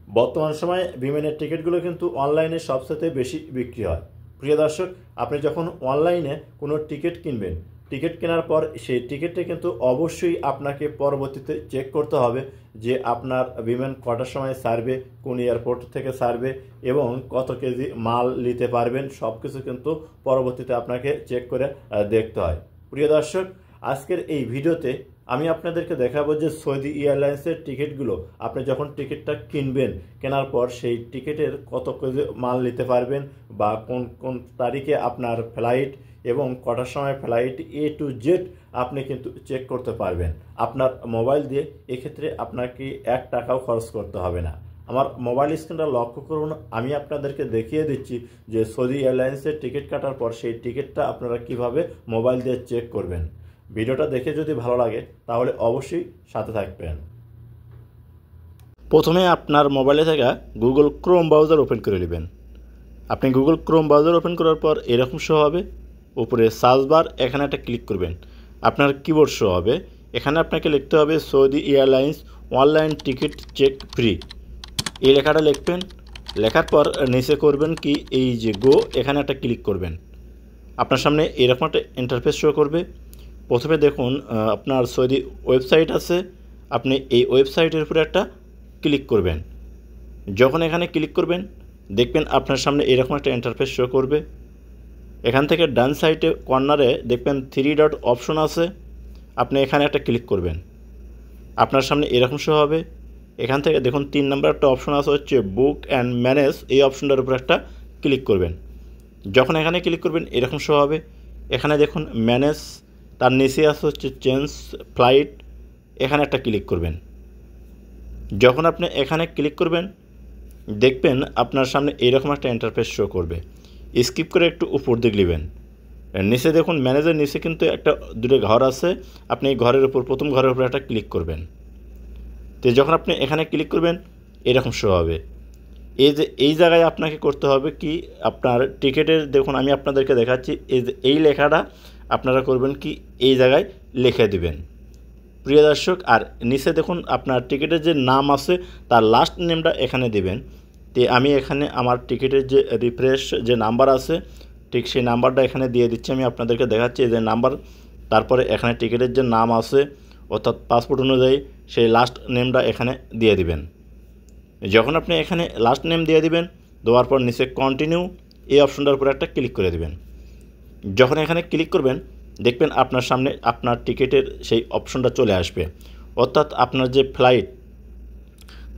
বর্তমান সময়ে বিমানের টিকিটগুলো কিন্তু অনলাইনে সবচেয়ে বেশি বিক্রি হয়। প্রিয় দর্শক, আপনি যখন অনলাইনে কোনো টিকিট কিনবেন, টিকিট কেনার পর সেই টিকিটটা কিন্তু অবশ্যই আপনাকে পরবর্তীতে চেক করতে হবে যে আপনার বিমান কটার সময় ছাড়বে, কোন এয়ারপোর্ট থেকে ছাড়বে এবং কত কেজি মাল নিতে পারবেন, সব কিছু কিন্তু পরবর্তীতে আপনাকে চেক করে দেখতে হয়। প্রিয় দর্শক, আজকের এই ভিডিওতে আমি আপনাদেরকে দেখাবো যে সৌদি এয়ারলাইন্সের টিকিটগুলো আপনি যখন টিকিটটা কিনবেন, কেনার পর সেই টিকিটের কত কেজি মাল নিতে পারবেন বা কোন কোন তারিখে আপনার ফ্লাইট এবং কটার সময় ফ্লাইট A to Z আপনি কিন্তু চেক করতে পারবেন আপনার মোবাইল দিয়ে। এক্ষেত্রে আপনাকে 1 টাকাও খরচ করতে হবে না। আমার মোবাইল স্ক্রিনটা লক্ষ্য করুন, আমি আপনাদেরকে দেখিয়ে দিচ্ছি যে সৌদি এয়ারলাইন্সের টিকিট কাটার পর সেই টিকিটটা আপনারা কিভাবে মোবাইল দিয়ে চেক করবেন। ভিডিওটা দেখে যদি ভালো লাগে তাহলে অবশ্যই সাথে থাকবেন। প্রথমে আপনার মোবাইলে থাকা গুগল ক্রোম ব্রাউজার ওপেন করে নেবেন। আপনি গুগল ক্রোম ব্রাউজার ওপেন করার পর এরকম শো হবে, উপরে সার্চ বার, এখানে একটা ক্লিক করবেন। আপনার কিবোর্ড শো হবে, এখানে আপনাকে লিখতে হবে Saudi airlines online ticket check free, এই লেখাটা লিখবেন। লেখার পর নিচে করবেন কি এই যে গো, এখানে একটা ক্লিক করবেন। আপনার সামনে এরকম একটা ইন্টারফেস শো করবে। প্রথমে দেখুন আপনার সৌদি ওয়েবসাইট আছে, আপনি এই ওয়েবসাইটের উপরে একটা ক্লিক করবেন। যখন এখানে ক্লিক করবেন দেখবেন আপনার সামনে এরকম একটা ইন্টারফেস শো করবে। এখান থেকে ডান সাইডে কর্নারে দেখবেন 3 ডট অপশন আছে, আপনি এখানে একটা ক্লিক করবেন। আপনার সামনে এরকম শো হবে। এখান থেকে দেখুন 3 নম্বর একটা অপশন আছে হচ্ছে বুক অ্যান্ড ম্যানেজ, এই অপশনটার উপর একটা ক্লিক করবেন। যখন এখানে ক্লিক করবেন এরকম শো হবে। এখানে দেখুন ম্যানেজ, তার নিচে আছে হচ্ছে চেঞ্জ ফ্লাইট, এখানে একটা ক্লিক করবেন। যখন আপনি এখানে ক্লিক করবেন দেখবেন আপনার সামনে এইরকম একটা ইন্টারফেস শো করবে। স্কিপ করে একটু উপর দিকে নেবেন। নিচে দেখুন ম্যানেজের নিচে কিন্তু একটা দুটো ঘর আছে, আপনি এই ঘরের উপর প্রথম ঘরের উপর একটা ক্লিক করবেন। তো যখন আপনি এখানে ক্লিক করবেন এরকম শো হবে। এই জায়গায় আপনাকে করতে হবে কি, আপনার টিকিটের দেখুন আমি আপনাদেরকে দেখাচ্ছি, এই লেখাটা আপনারা করবেন কি এই জায়গায় লিখে দিবেন প্রিয় দর্শক। আর নিচে দেখুন আপনার টিকিটের যে নাম আছে তার লাস্ট নেমটা এখানে দিবেন। তো আমি এখানে আমার টিকিটের যে রিফ্রেশ যে নাম্বার আছে ঠিক সেই নাম্বারটা এখানে দিয়ে দিচ্ছি, আমি আপনাদেরকে দেখাচ্ছি এই যে নাম্বার, তারপরে এখানে টিকিটের যে নাম আছে অর্থাৎ পাসপোর্ট অনুযায়ী সেই লাস্ট নেমটা এখানে দিয়ে দিবেন। যখন আপনি এখানে লাস্ট নেম দিয়ে দিবেন, দেওয়ার পর নিচে কন্টিনিউ এই অপশনটার উপরে একটা ক্লিক করে দিবেন। যখন এখানে ক্লিক করবেন দেখবেন আপনার সামনে আপনার টিকিটের সেই অপশনটা চলে আসবে, অর্থাৎ আপনার যে ফ্লাইট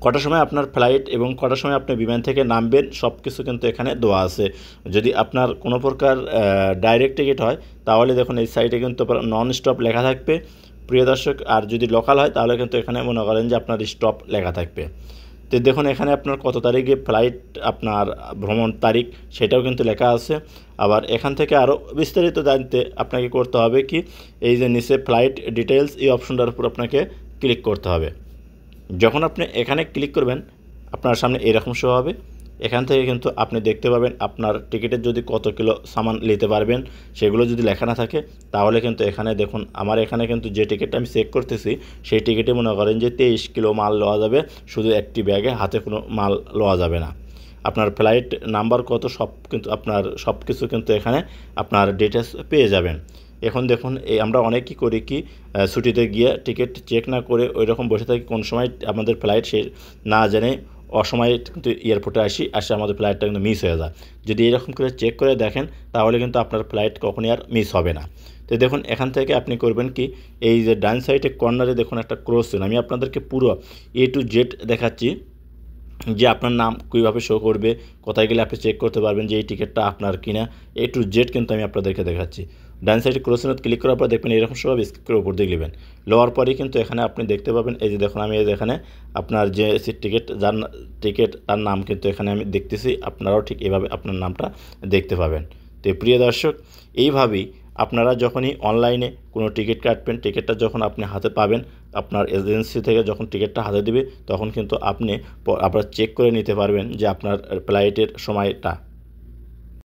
কটার সময় আপনার ফ্লাইট এবং কটার সময় আপনি বিমান থেকে নামবেন সব কিছু কিন্তু এখানে দেওয়া আছে। যদি আপনার কোনো প্রকার ডাইরেক্ট টিকিট হয় তাহলে দেখুন এই সাইটে কিন্তু নন স্টপ লেখা থাকবে প্রিয় দর্শক। আর যদি লোকাল হয় তাহলে কিন্তু এখানে মনে করেন যে আপনার স্টপ লেখা থাকবে। তো দেখুন এখানে আপনার কত তারিখে ফ্লাইট, আপনার ভ্রমণ তারিখ সেটাও কিন্তু লেখা আছে। আবার এখান থেকে আরও বিস্তারিত জানতে আপনাকে করতে হবে কি এই যে নিচে ফ্লাইট ডিটেলস এই অপশনটার উপর আপনাকে ক্লিক করতে হবে। যখন আপনি এখানে ক্লিক করবেন আপনার সামনে এরকম শো হবে। এখান থেকে কিন্তু আপনি দেখতে পাবেন আপনার টিকিটের যদি কত কিলো সামান নিতে পারবেন সেগুলো যদি লেখা না থাকে তাহলে কিন্তু এখানে দেখুন আমার এখানে কিন্তু যে টিকিটটা আমি চেক করতেছি সেই টিকিটে মনে করেন যে 23 কিলো মাল লওয়া যাবে, শুধু একটি ব্যাগে, হাতে কোনো মাল লওয়া যাবে না। আপনার ফ্লাইট নাম্বার কত সব কিন্তু আপনার সব কিছু কিন্তু এখানে আপনার ডিটেলস পেয়ে যাবেন। এখন দেখুন আমরা অনেকেই করি কি ছুটিতে গিয়ে টিকিট চেক না করে ওই রকম বসে থাকি, কোন সময় আমাদের ফ্লাইট সে না জেনে অসময়ে কিন্তু এয়ারপোর্টে আসে আমাদের ফ্লাইটটা কিন্তু মিস হয়ে যায়। যদি এরকম করে চেক করে দেখেন তাহলে কিন্তু আপনার ফ্লাইট কখনই আর মিস হবে না। তো দেখুন এখান থেকে আপনি করবেন কি এই যে ডান সাইডে কর্নারে দেখুন একটা ক্রস চিহ্ন, আমি আপনাদেরকে পুরো A to Z দেখাচ্ছি যে আপনার নাম কীভাবে শো করবে, কোথায় গেলে আপনি চেক করতে পারবেন যে এই টিকিটটা আপনার কিনা, A to Z কিন্তু আমি আপনাদেরকে দেখাচ্ছি। ডান সাইডে ক্রস চিহ্ন ক্লিক করার পর দেখবেন এরকম সব স্কিপ করে উপর দিকে নেবেন। লোয়ার পরেই কিন্তু এখানে আপনি দেখতে পাবেন এই যে দেখুন আমি এখানে আপনার যে টিকিট যার টিকিট তার নাম কিন্তু এখানে আমি দেখতেছি, আপনারাও ঠিক এভাবে আপনার নামটা দেখতে পাবেন। তো প্রিয় দর্শক এইভাবেই আপনারা যখনই অনলাইনে কোনো টিকিট কাটবেন, টিকিটটা যখন আপনি হাতে পাবেন আপনার এজেন্সি থেকে যখন টিকিটটা হাতে দিবে তখন কিন্তু আপনি আবার চেক করে নিতে পারবেন যে আপনার ফ্লাইটের সময়টা